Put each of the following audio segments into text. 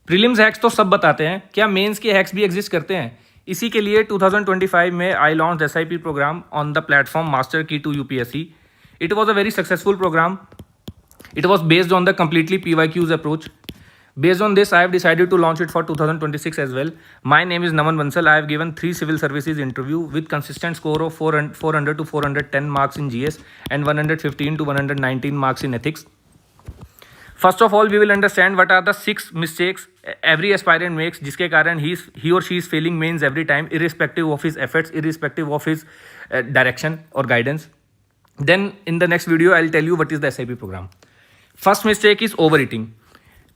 Prelims hacks तो सब बताते हैं, क्या मेंस के हैक्स भी एग्जिस्ट करते हैं? इसी के लिए 2025 में I launch SIP program on the platform master key to UPSC. It was a very successful program. It was based on the completely PYQs approach. Based on this, I have decided to launch it for 2026 as well. My name is Naman Bansal. I have given 3 civil services interview with consistent score of 400 to 410 marks in GS and 115 to 119 marks in ethics. First of all, we will understand what are the 6 mistakes every aspirant makes, जिसके कारण he or she is failing mains every time, irrespective of his efforts, irrespective of his direction or guidance. Then in the next video, I'll tell you what is the SIP program. First mistake is overeating.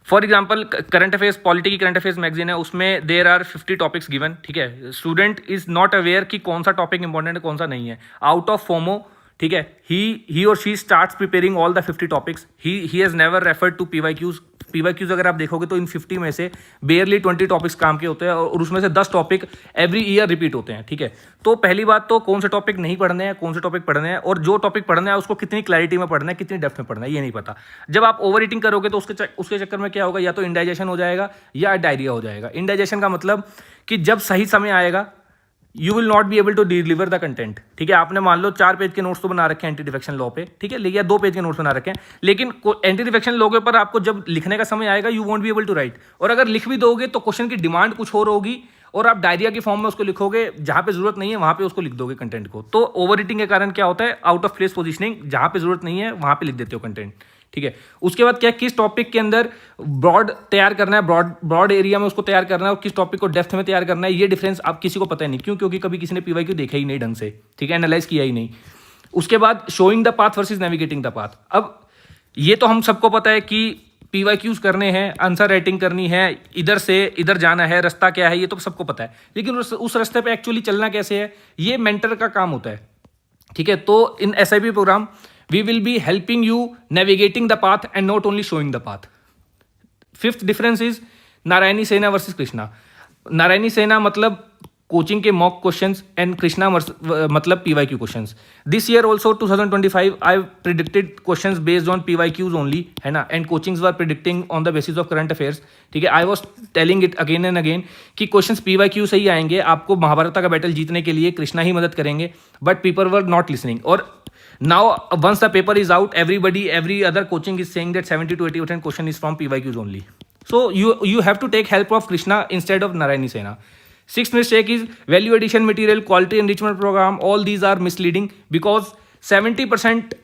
For example current affairs, polity की current affairs magazine है, उसमें there are 50 topics given. ठीक है, student is not aware कि कौन सा topic important है कौन सा नहीं है. आउट ऑफ फोमो, ठीक है, ही और she starts preparing all the 50 topics. He has never referred to PYQs. अगर आप देखोगे तो इन 50 में से बेयरली 20 टॉपिक्स काम के होते हैं और उसमें से 10 टॉपिक एवरी ईयर रिपीट होते हैं. ठीक है, तो पहली बात तो कौन से टॉपिक नहीं पढ़ने हैं, कौन से टॉपिक पढ़ने हैं, और जो टॉपिक पढ़ना है उसको कितनी क्लैरिटी में पढ़ना है, कितनी डेप्थ में पढ़ना है, ये नहीं पता. जब आप ओवर ईटिंग करोगे तो उसके चक्कर में क्या होगा, या तो इंडाइजेशन हो जाएगा या डायरिया हो जाएगा. इंडाइजेशन का मतलब कि जब सही समय आएगा you will not be able to deliver the content. ठीक है, आपने मान लो 4 पेज के नोट्स तो बना रखे हैं एंटी डिफेक्शन लॉ पे, ठीक है, या 2 पेज के नोट्स बना रखे हैं, लेकिन एंटी डिफेक्शन लॉ के ऊपर आपको जब लिखने का समय आएगा you won't be able to write. और अगर लिख भी दोगे तो क्वेश्चन की डिमांड कुछ और होगी और आप डायरिया के फॉर्म में उसको लिखोगे, जहां पे जरूरत नहीं है वहां पे उसको लिख दोगे कंटेंट को. तो ओवर ईटिंग के कारण क्या होता है, आउट ऑफ प्लेस पोजिशनिंग, जहां पे जरूरत नहीं है वहां पे लिख देते हो कंटेंट. ठीक है, उसके बाद क्या, किस टॉपिक के अंदर ब्रॉड तैयार करना है, ब्रॉड एरिया में उसको तैयार करना है, और किस टॉपिक को डेप्थ में तैयार करना है, ये डिफरेंस आप किसी को पता ही नहीं. क्यों? क्योंकि कभी किसी ने PYQ देखा ही नहीं ढंग से. ठीक है, एनालाइज किया ही नहीं. उसके बाद showing the path versus navigating the path. अब ये तो हम सबको पता है कि PYQs करने हैं, आंसर राइटिंग करनी है, इधर से इधर जाना है, रास्ता क्या है, ये तो सबको पता है. लेकिन उस रास्ते पे एक्चुअली चलना कैसे है, ये मेंटर का काम होता है. ठीक है, तो in SIP program we will be helping you navigating the path and not only showing the path. Fifth difference is Narayani Sena versus Krishna. Narayani Sena मतलब कोचिंग के मॉक क्वेश्चंस एंड कृष्णा मतलब PYQ questions. This year also 2025 I predicted questions based on PYQs only, है ना, and coachings were predicting on the basis of current affairs. ठीक है, I was telling it again and again कि questions PYQ से ही आएंगे. आपको महाभारत का battle जीतने के लिए कृष्णा ही मदद करेंगे, but people were not listening. और now once the paper is out, every other coaching is saying that 70 to 80% question is from PYQs only. So you have to take help of Krishna instead of Narayani Sena. Sixth mistake is value addition material, quality enrichment program. All these are misleading because 70%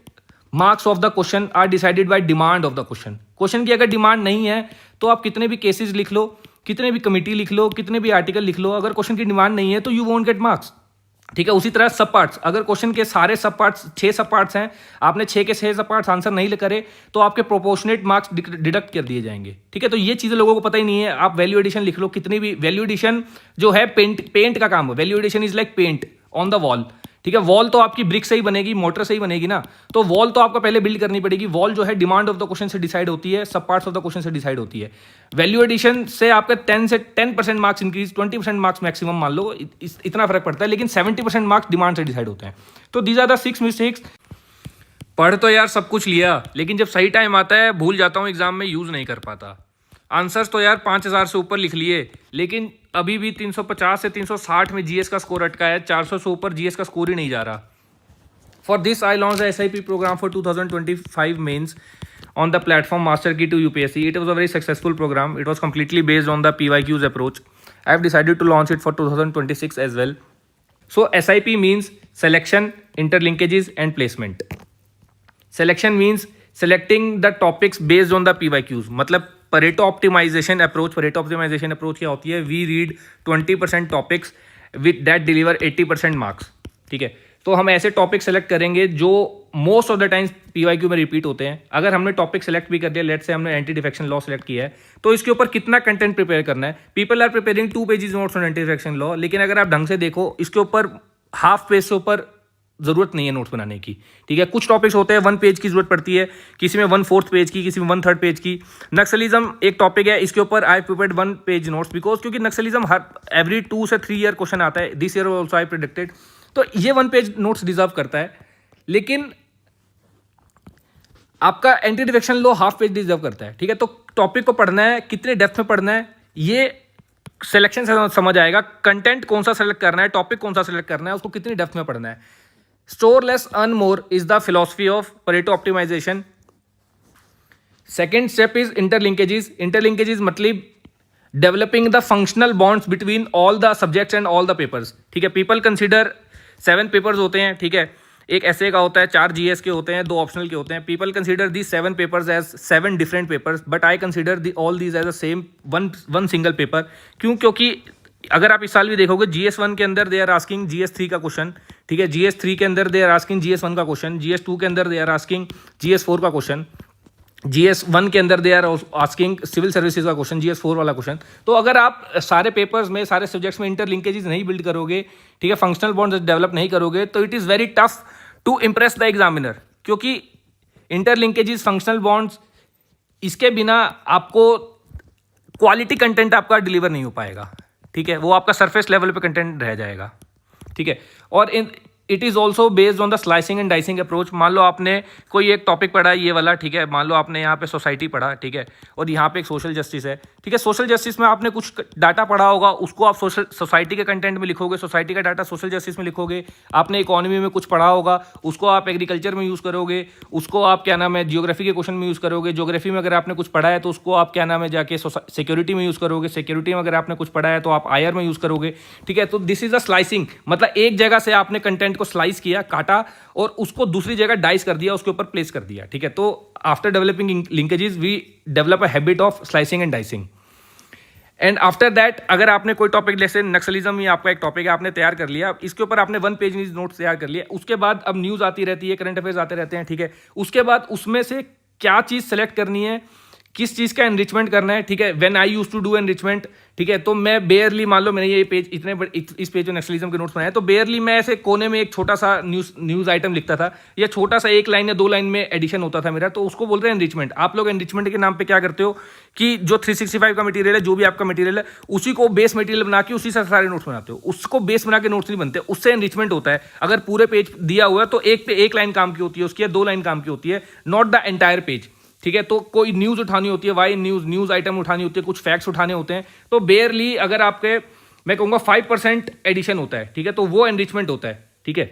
marks of the question are decided by demand of the question. Question की अगर demand नहीं है तो आप कितने भी cases लिख लो, कितने भी कमिटी लिख लो, कितने भी आर्टिकल लिख लो, अगर क्वेश्चन की डिमांड नहीं है तो यू वोंट गेट मार्क्स. ठीक है, उसी तरह सब पार्ट्स, अगर क्वेश्चन के सारे सब पार्ट्स 6 सब पार्ट्स हैं, आपने 6 के 6 सब पार्ट्स आंसर नहीं करे तो आपके प्रोपोर्शनेट मार्क्स डिडक्ट कर दिए जाएंगे. ठीक है, तो ये चीज़ें लोगों को पता ही नहीं है. आप वैल्यू एडिशन लिख लो, कितनी भी वैल्यू एडिशन जो है पेंट का काम है. Value addition is like paint on the wall. ठीक है, वॉल तो आपकी ब्रिक से ही बनेगी, मोटर से ही बनेगी ना, तो वॉल तो आपको पहले बिल्ड करनी पड़ेगी. वॉल जो है डिमांड ऑफ द क्वेश्चन से डिसाइड होती है, सब पार्ट्स ऑफ द क्वेश्चन से डिसाइड होती है. वैल्यू एडिशन से आपका 10% मार्क्स इंक्रीज, 20% मार्क्स मैक्सिमम मान लो, इतना फर्क पड़ता है, लेकिन 70% मार्क्स डिमांड से डिसाइड होते हैं. तो दीज आर द 6 मिस्टेक्स. पढ़ तो यार सब कुछ लिया, लेकिन जब सही टाइम आता है भूल जाता हूँ, एग्जाम में यूज नहीं कर पाता. आंसर्स तो यार 5000 से ऊपर लिख लिए, लेकिन अभी भी 350 से 360 में GS का स्कोर अटका है, 400 से ऊपर GS का स्कोर ही नहीं जा रहा. For this, I launched the SIP program for 2025 mains on the platform Master Key to UPSC. It was a very successful program. It was completely based on the PYQs approach. I have decided to launch it for 2026 as well. So SIP means selection, interlinkages, and placement. Selection means selecting the topics based on the PYQs. मतलब Pareto optimization approach. Pareto optimization approach क्या होती है? We read 20% topics with that deliver 80% marks. ठीक है, तो हम ऐसे topic select करेंगे जो most of the times PYQ में रिपीट होते हैं. अगर हमने टॉपिक सेलेक्ट भी कर दिया, लेट्स से हमने एंटी डिफेक्शन लॉ सेलेक्ट किया है, तो इसके ऊपर कितना कंटेंट प्रिपेयर करना है. People are preparing 2 pages notes on anti defection law, लेकिन अगर आप ढंग से देखो इसके ऊपर हाफ पेज से ऊपर जरूरत नहीं है नोट्स बनाने की. ठीक है, कुछ टॉपिक्स होते हैं 1 पेज की जरूरत पड़ती है, किसी में 1/4 पेज की, किसी में 1/3 पेज की. नक्सलिज्म एक टॉपिक है, इसके ऊपर आई प्रिपेयर्ड 1 पेज नोट्स बिकॉज क्योंकि नक्सलिज्म हर एवरी 2 से 3 ईयर क्वेश्चन आता है. This year also I predicted, तो ये 1 पेज नोट्स डिजर्व करता है. लेकिन आपका anti defection law half page deserve करता है, ठीक है। तो टॉपिक को पढ़ना है, कितने डेप्थ में पढ़ना है, ये सिलेक्शन से समझ आएगा। कंटेंट कौन सा सेलेक्ट करना है, टॉपिक कौन सा सेलेक्ट करना है, उसको कितनी डेप्थ में पढ़ना है। Store less earn more is the philosophy of Pareto optimization. Second step is interlinkages. Interlinkages मतलब developing the functional bonds between all the subjects and all the papers, ठीक है। पीपल कंसिडर 7 पेपर्स होते हैं, ठीक है। एक ऐसे का होता है, 4 जीएस के होते हैं, 2 ऑप्शनल के होते हैं। People consider the 7 papers as 7 different papers, but I consider the all these as a same one single paper. क्यों? क्योंकि अगर आप इस साल भी देखोगे GS1 के अंदर दे आर आस्किंग GS3 का क्वेश्चन, ठीक है। GS3 के अंदर दे आर आस्किंग GS1 का क्वेश्चन, GS2 के अंदर दे आर आस्किंग GS4 का क्वेश्चन, GS1 के अंदर they are asking civil services का क्वेश्चन, GS4 वाला क्वेश्चन। तो अगर आप सारे पेपर्स में, सारे सब्जेक्ट्स में इंटरलिंकेजेस नहीं बिल्ड करोगे, ठीक है, फंक्शनल बॉन्ड्स डेवलप नहीं करोगे, तो it is very tough to impress the examiner. क्योंकि इंटरलिंकेजेस, फंक्शनल बॉन्ड्स, इसके बिना आपको क्वालिटी कंटेंट आपका डिलीवर नहीं हो पाएगा, ठीक है। वो आपका सरफेस लेवल पे कंटेंट रह जाएगा, ठीक है। और it is also based on the slicing and dicing approach. मान लो आपने कोई एक टॉपिक पढ़ा है, ये वाला, ठीक है। मान लो आपने यहाँ पे सोसाइटी पढ़ा, ठीक है, और यहाँ पे एक सोशल जस्टिस है, ठीक है। सोशल जस्टिस में आपने कुछ डाटा पढ़ा होगा, उसको आप सोसाइटी के कंटेंट में लिखोगे, सोसाइटी का डाटा सोशल जस्टिस में लिखोगे। आपने इकोनॉमी में कुछ पढ़ा होगा, उसको आप एग्रीकल्चर में यूज़ करोगे, उसको आप क्या नाम है जियोग्राफी के क्वेश्चन में यूज़ करोगे। ज्योग्राफी में अगर आपने कुछ पढ़ा है तो उसको आप क्या नाम है जाके सिक्योरिटी में यूज़ करोगे। सिक्योरिटी में अगर आपने कुछ पढ़ा है तो आप IR में यूज़ करोगे, ठीक है। तो दिस इज अ स्लाइसिंग, मतलब एक जगह से आपने कंटेंट को स्लाइस किया, काटा, और उसको दूसरी जगह डाइस कर दिया, उसके ऊपर प्लेस कर दिया, ठीक है। तो after developing linkages we develop a habit of slicing and dicing. And after that अगर आपने कोई टॉपिक, जैसे नक्सलिज्म ही आपका एक टॉपिक है, आपने तैयार कर लिया, इसके ऊपर आपने 1 पेज नोट्स तैयार कर लिया। उसके बाद अब न्यूज़ आती रहती है, करंट अफेयर्स आते रहते हैं, ठीक है। उसके बाद उसमें से क्या चीज़ सेलेक्ट करनी है, किस चीज़ का एनरिचमेंट करना है, ठीक है। When I used to do enrichment, ठीक है, तो मैं बेयरली, मान लो मैंने ये पेज इस पेज में नक्सलिज्म के नोट्स बनाए, तो बेयरली मैं ऐसे कोने में एक छोटा सा न्यूज़ आइटम लिखता था, या छोटा सा 1 लाइन या 2 लाइन में एडिशन होता था मेरा, तो उसको बोलते हैं एनरिचमेंट। आप लोग एनरिचमेंट के नाम पे क्या करते हो कि जो 365 का मटेरियल है, जो भी आपका मटेरियल है, उसी को बेस मटेरियल बना के उसी से सारे नोट्स बनाते हो। उसको बेस बना के नोट्स नहीं बनते, उससे एनरिचमेंट होता है। अगर पूरे पेज दिया हुआ है तो एक पे 1 लाइन काम की होती है उसकी, या 2 लाइन काम की होती है, नॉट द एंटायर पेज, ठीक है। तो कोई न्यूज़ उठानी होती है, वाई न्यूज़ आइटम उठानी होती है, कुछ फैक्ट्स उठाने होते हैं, तो बेयरली अगर आपके, मैं कहूँगा 5% एडिशन होता है, ठीक है, तो वो एनरिचमेंट होता है, ठीक है।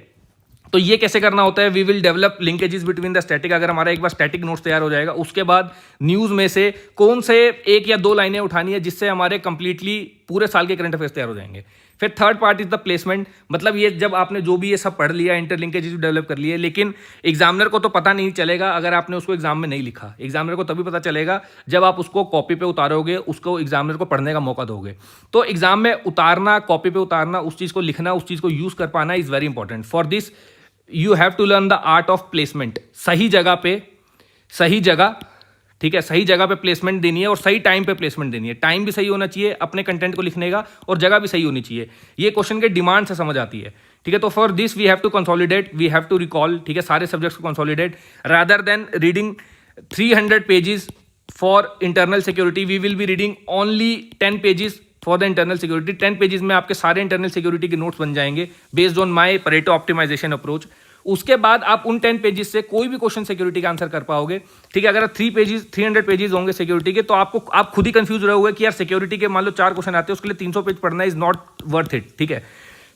तो ये कैसे करना होता है, we will develop linkages between the static. अगर हमारा एक बार स्टैटिक नोट्स तैयार हो जाएगा, उसके बाद न्यूज़ में से कौन से 1 या 2 लाइनें उठानी है, जिससे हमारे कंप्लीटली पूरे साल के करंट अफेयर्स तैयार हो जाएंगे। फिर third part is the placement, मतलब ये जब आपने जो भी ये सब पढ़ लिया, इंटरलिंकेजेस डेवलप कर लिए, लेकिन एग्जामिनर को तो पता नहीं चलेगा अगर आपने उसको एग्जाम में नहीं लिखा। एग्जामिनर को तभी पता चलेगा जब आप उसको कॉपी पे उतारोगे, उसको एग्जामिनर को पढ़ने का मौका दोगे। तो एग्जाम में उतारना, कॉपी पे उतारना, उस चीज़ को लिखना, उस चीज़ को यूज़ कर पाना is very important. For this you have to learn the art of placement. सही जगह पे, सही जगह, ठीक है, सही जगह पे प्लेसमेंट देनी है और सही टाइम पे प्लेसमेंट देनी है। टाइम भी सही होना चाहिए अपने कंटेंट को लिखने का, और जगह भी सही होनी चाहिए। ये क्वेश्चन के डिमांड से समझ आती है, ठीक है। तो for this we have to consolidate, we have to recall, ठीक है, सारे सब्जेक्ट्स को consolidate, rather than reading 300 pages for internal security, we will be reading only 10 pages for the internal security. 10 pages में आपके सारे इंटरनल सिक्योरिटी के notes बन जाएंगे based on my Pareto optimisation approach. उसके बाद आप उन 10 पेजेस से कोई भी क्वेश्चन सिक्योरिटी का आंसर कर पाओगे, ठीक है। अगर 300 पेजेस होंगे सिक्योरिटी के, तो आप खुद ही कंफ्यूज रहोगे कि यार सिक्योरिटी के मान लो 4 क्वेश्चन आते हैं, उसके लिए 300 पेज पढ़ना इज नॉट वर्थ इट, ठीक है।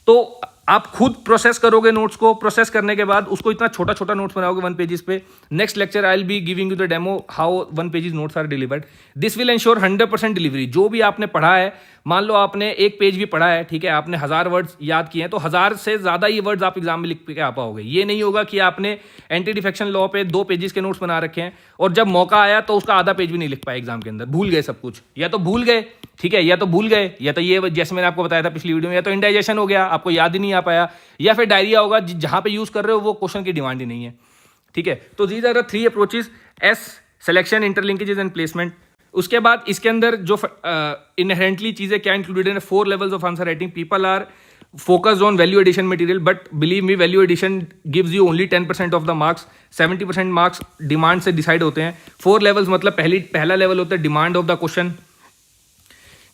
तो आप खुद प्रोसेस करोगे नोट्स को, प्रोसेस करने के बाद उसको इतना छोटा छोटा नोट्स बनाओगे 1 पेजेस पे। Next lecture I will be giving you the demo how 1 pages notes are delivered. This will ensure 100% delivery. जो भी आपने पढ़ा है, मान लो आपने 1 पेज भी पढ़ा है, ठीक है, आपने 1000 वर्ड्स याद किए हैं, तो 1000 से ज़्यादा ये वर्ड्स आप एग्जाम में लिख के आ पाओगे। ये नहीं होगा कि आपने एंटी डिफेक्शन लॉ पे 2 पेजेस के नोट्स बना रखे हैं और जब मौका आया तो उसका आधा पेज भी नहीं लिख पाए एग्जाम के अंदर, भूल गए सब कुछ, या तो भूल गए, ठीक है, या तो भूल गए, या तो ये जैसे मैंने आपको बताया था पिछली वीडियो में, या तो इंडाइजेशन हो गया, आपको याद ही नहीं आ पाया, या फिर डायरिया होगा, जहां पे यूज कर रहे हो वो क्वेश्चन की डिमांड ही नहीं है, ठीक है। तो these are the 3 approaches, S, selection, interlinkages and placement. उसके बाद इसके अंदर जो इनहेरेंटली चीजें क्या इंक्लूडेड है, 4 levels of answer writing. People are focused on value addition material, but believe me, value addition gives you only 10% of the marks, 70% marks demand से decide होते हैं। 4 लेवल्स मतलब पहला लेवल होता है डिमांड ऑफ द क्वेश्चन,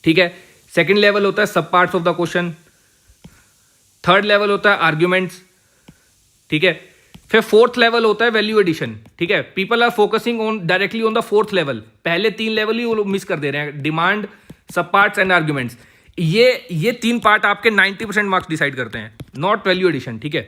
ठीक है। Second level होता है सब parts of the question. Third level होता है आर्ग्यूमेंट्स, ठीक है। फिर फोर्थ लेवल होता है वैल्यू एडिशन, ठीक है। People are focusing on directly on the fourth level, पहले 3 लेवल ही वो लोग मिस कर दे रहे हैं, डिमांड, सब पार्ट्स एंड आर्ग्यूमेंट्स। ये 3 पार्ट आपके 90% मार्क्स डिसाइड करते हैं, नॉट वैल्यू एडिशन, ठीक है।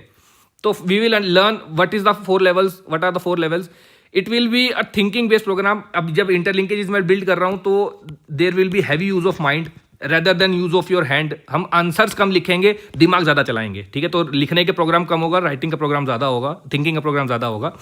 तो we will learn what is the 4 levels, what are the 4 levels. It will be a thinking based programme. अब जब इंटरलिंकेजेस में बिल्ड कर रहा हूं तो there will be heavy use of mind rather than use of your hand. हम answers कम लिखेंगे, दिमाग ज्यादा चलाएंगे, ठीक है। तो लिखने के प्रोग्राम कम होगा, राइटिंग का प्रोग्राम ज्यादा होगा, थिंकिंग का प्रोग्राम ज्यादा होगा।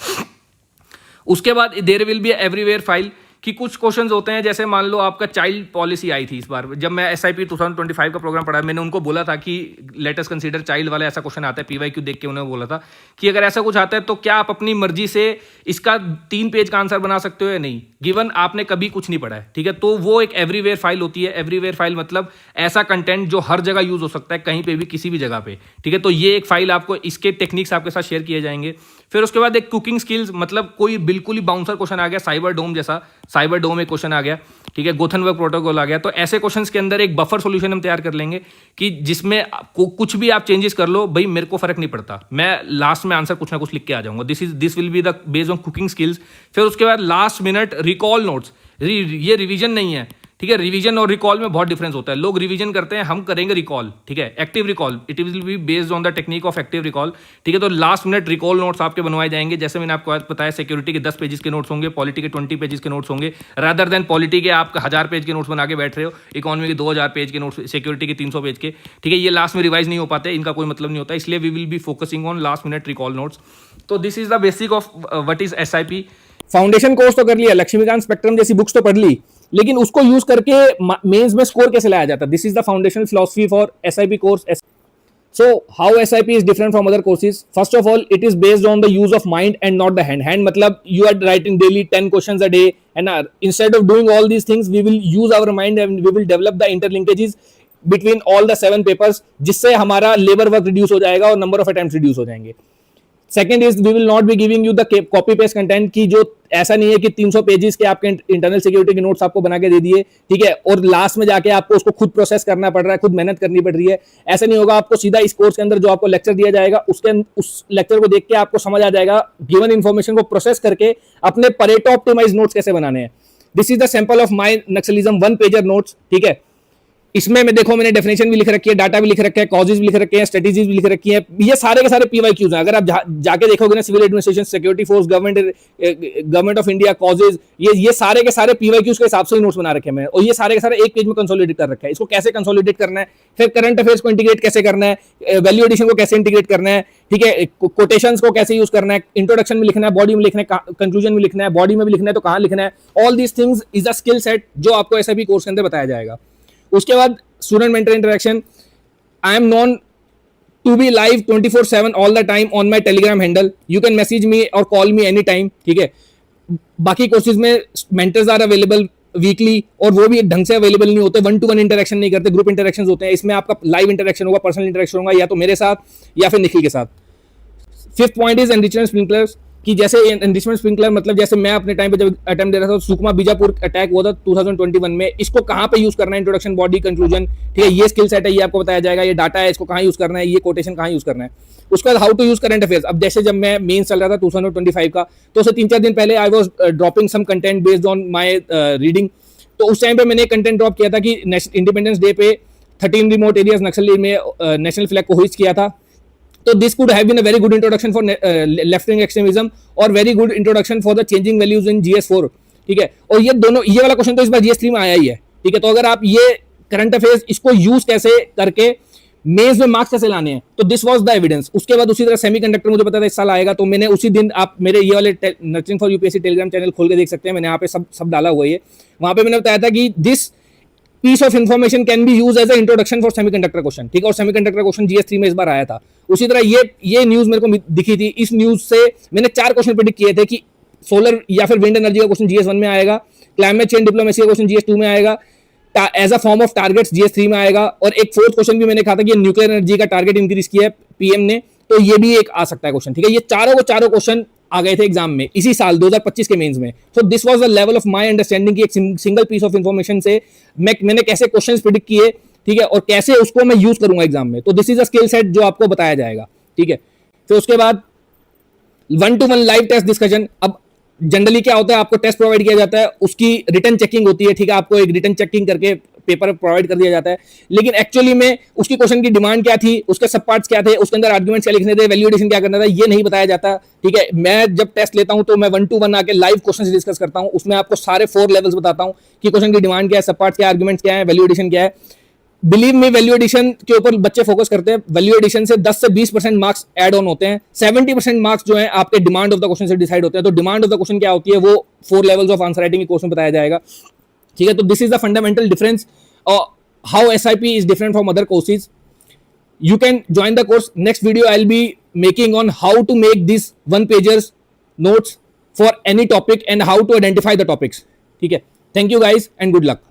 उसके बाद there will be everywhere file, कि कुछ क्वेश्चंस होते हैं, जैसे मान लो आपका चाइल्ड पॉलिसी आई थी इस बार, जब मैं SIP 2025 का प्रोग्राम पढ़ा, मैंने उनको बोला था कि लेट अस कंसीडर चाइल्ड वाला ऐसा क्वेश्चन आता है, PYQ देख के उन्हें बोला था कि अगर ऐसा कुछ आता है तो क्या आप अपनी मर्जी से इसका 3 पेज का आंसर बना सकते हो या नहीं, गिवन आपने कभी कुछ नहीं पढ़ा है, ठीक है। तो वो एक एवरीवेयर फाइल होती है। एवरीवेयर फाइल मतलब ऐसा कंटेंट जो हर जगह यूज हो सकता है, कहीं पे भी, किसी भी जगह पे, ठीक है। तो ये एक फाइल आपको, इसके टेक्निक्स आपके साथ शेयर किए जाएंगे। फिर उसके बाद एक कुकिंग स्किल्स, मतलब कोई बिल्कुल ही बाउंसर क्वेश्चन आ गया, साइबर डोम जैसा, साइबर डोम एक क्वेश्चन आ गया, ठीक है, गोथनबर्ग प्रोटोकॉल आ गया, तो ऐसे क्वेश्चंस के अंदर एक बफर सॉल्यूशन हम तैयार कर लेंगे कि जिसमें कुछ भी आप चेंजेस कर लो, भाई मेरे को फर्क नहीं पड़ता, मैं लास्ट में आंसर कुछ ना कुछ लिख के आ जाऊंगा। This will be the based on cooking skills. फिर उसके बाद लास्ट मिनट रिकॉल नोट्स, ये रिवीजन नहीं है, ठीक है। रिवीजन और रिकॉल में बहुत डिफरेंस होता है। लोग रिवीजन करते हैं, हम करेंगे रिकॉल, ठीक है, active recall. It will be based on the technique of active recall, ठीक है। तो लास्ट मिनट रिकॉल नोट्स आपके बनवाए जाएंगे, जैसे मैंने आपको बताया, सिक्योरिटी के 10 पेजेस के नोट्स होंगे, पॉलिटी के 20 पेजेस के नोट्स होंगे, रादर देन पॉलिटी के आप 1000 पेज के नोट्स बना के बैठ रहे हो, इकोनॉमी के 2000 पेज के नोट्स, सिक्योरिटी के 300 पेज के, ठीक है। ये लास्ट में रिवाइज नहीं हो पाते, इनका कोई मतलब नहीं होता, इसलिए we will be focusing on last minute recall notes. तो this is the basic of what is SIP। Foundation course तो कर लिया, लक्ष्मीकांत स्पेक्ट्रम जैसी बुक्स तो पढ़ ली, लेकिन उसको यूज करके मेंस में स्कोर कैसे लाया जाता है? This is the foundational philosophy for SIP course. So how SIP is different from other courses? First of all, it is based on the use of mind and not the hand. Hand मतलब you are writing daily 10 questions a day, and instead of doing all these things, we will use our mind and we will develop the interlinkages between all the 7 papers, जिससे हमारा labor work reduce हो जाएगा और number of attempts reduce हो जाएंगे। Second is we will not be giving you the copy paste content, की जो ऐसा नहीं है कि 300 पेजेस के आपके इंटरनल सिक्योरिटी के नोट्स आपको बना के दे दिए, ठीक है, और लास्ट में जाके आपको उसको खुद प्रोसेस करना पड़ रहा है, खुद मेहनत करनी पड़ रही है। ऐसा नहीं होगा। आपको सीधा इस कोर्स के अंदर जो आपको लेक्चर दिया जाएगा, उस लेक्चर को देख के आपको समझ आ जाएगा, गिवन इन्फॉर्मेशन को प्रोसेस करके अपने परेटो ऑप्टिमाइज नोट्स कैसे बनाने हैं। This is the sample of my Naxalism 1 pager notes, ठीक है। इसमें मैं देखो, मैंने डेफिनेशन भी लिख रखी है, डाटा भी लिख रखा है, कॉजेज भी लिख रखे हैं, स्ट्रेटेजीज भी लिख रखी है। ये सारे के सारे PYQs हैं। अगर आप जाके देखोगे ना, civil administration, security force, government of India, causes, ये सारे के सारे PYQs के हिसाब से ही नोट्स बना रखे हैं मैंने, और ये सारे के सारे एक पेज में कंसोलिडेट कर रखा है। इसको कैसे कंसोलिडेट करना है, फिर करंट अफेयर्स को इंटीग्रेट कैसे करना है, वैल्यू एडिशन को कैसे इंटीग्रेट करना है, ठीक है, कोटेशंस को कैसे यूज करना है, इंट्रोडक्शन में लिखना है, बॉडी में लिखना है, कंक्लूजन में लिखना है, बॉडी में भी लिखना है तो कहां लिखना है। All these things is a skill set जो आपको SIP कोर्स के अंदर बताया जाएगा। उसके बाद student mentor interaction. I am known to be live 24/7 all the time on my Telegram handle. You can message me और कॉल मी एनी टाइम, ठीक है। बाकी कोर्सेज में मेंटर्स आर अवेलेबल वीकली, और वो भी ढंग से अवेलेबल नहीं होते, 1-to-1 इंटरेक्शन नहीं करते, ग्रुप इंटरेक्शन होते हैं। इसमें आपका लाइव इंटरेक्शन होगा, पर्सनल इंटरेक्शन होगा, या तो मेरे साथ या फिर निखिल के साथ। Fifth point is enrichment sprinklers, कि जैसे एनरिचमेंट स्प्रिंकलर मतलब जैसे मैं अपने टाइम पे जब अटेम्प्ट दे रहा था, सुकमा बीजापुर अटैक हुआ था 2021 में, इसको कहां पे यूज करना है, इंट्रोडक्शन, बॉडी, कंक्लूजन, ठीक है, ये स्किल सेट है, ये आपको बताया जाएगा। ये डाटा है, इसको कहां यूज करना है, ये कोटेशन कहां यूज करना है। उसके बाद how to use current affairs. अब जैसे जब मैं मेंस चल रहा था 2025 का, तो उससे 3-4 दिन पहले I was dropping some content based on my reading. तो उस टाइम पे मैंने कंटेंट ड्रॉप किया था कि इंडिपेंडेंस डे पे 13 रिमोट एरियाज नक्सली में नेशनल फ्लैग को होइस्ट किया था। तो this could have been a very good introduction for left wing extremism और very good introduction for the changing values in GS4, ठीक है। और ये दोनों, ये वाला क्वेश्चन तो इस बार GS3 में आया ही है, ठीक है। तो अगर आप ये करंट अफेयर्स इसको यूज कैसे करके मेंस में मार्क्स कैसे लाने हैं, तो दिस वाज द एविडेंस। उसके बाद उसी तरह सेमीकंडक्टर मुझे पता था इस साल आएगा, तो मैंने उसी दिन, आप मेरे ये वाले nurturing for UPSC Telegram channel खोल के देख सकते हैं, मैंने यहाँ पे सब डाला हुआ है। वहां पे मैंने बताया था कि this piece of information can be use as a introduction for semiconductor question, ठीक है। और सेमीकंडक्टर क्वेश्चन GS3 में इस बार आया था। उसी तरह ये न्यूज मेरे को दिखी थी। इस न्यूज से मैंने 4 क्वेश्चन प्रेडिक्ट किए थे कि सोलर या फिर विंड एनर्जी का क्वेश्चन GS1 में आएगा, क्लाइमेट चेंज डिप्लोमेसी का क्वेश्चन GS2 में आएगा, as a form of targets GS3 में आएगा, और एक 4th क्वेश्चन भी मैंने कहा था कि न्यूक्लियर एनर्जी का टारगेट इंक्रीज किया है PM ने, तो ये भी एक आ सकता है क्वेश्चन, ठीक है। ये चारों क्वेश्चन आ गए थे एग्जाम में इसी साल 2025 के मेंस में। So this was the level of my understanding कि एक सिंगल पीस ऑफ इंफॉर्मेशन से मैंने कैसे क्वेश्चंस प्रेडिक्ट किए, ठीक है, और कैसे उसको मैं यूज करूंगा एग्जाम में। तो this is a skill set जो आपको बताया जाएगा, ठीक है। फिर उसके बाद 1 to 1 लाइव टेस्ट डिस्कशन। अब जनरली क्या होता है, आपको टेस्ट प्रोवाइड किया जाता है, उसकी रिटर्न चेकिंग होती है, ठीक है, आपको एक रिटर्न चेकिंग करके पेपर प्रोवाइड कर दिया जाता है, लेकिन एक्चुअली में उसकी क्वेश्चन की डिमांड क्या थी, उसके सब पार्ट्स क्या थे, उसके अंदर आर्गुमेंट्स क्या लिखने थे, वैल्यूएशन क्या करना था, ये नहीं बताया जाता। ठीक है, मैं जब टेस्ट लेता हूं तो मैं 1 to 1 आके लाइव क्वेश्चन डिस्कस करता हूं, उसमें आपको सारे 4 लेवल्स बताता हूं कि क्वेश्चन की डिमांड क्या है, सब पार्ट्स क्या है, आर्गुमेंट्स क्या है, वैल्यूएशन क्या है। बिलीव मी, वैल्यू एडिशन के ऊपर बच्चे फोकस करते हैं। वैल्यू एडिशन से 10 से 20% मार्क्स ऐड ऑन होते हैं, 70% मार्क्स जो है आपके डिमांड ऑफ द क्वेश्चन से डिसाइड होते हैं। तो डिमांड ऑफ द क्वेश्चन क्या होती है, वो 4 लेवल्स ऑफ आंसर राइटिंग के कोर्स में बताया जाएगा। ठीक है, तो this is the fundamental difference how SIP is different from other courses. You can join the course. Next video I'll be making on how to make these 1-pagers notes for any topic and how to identify the topics. ठीक है, thank you guys and good luck.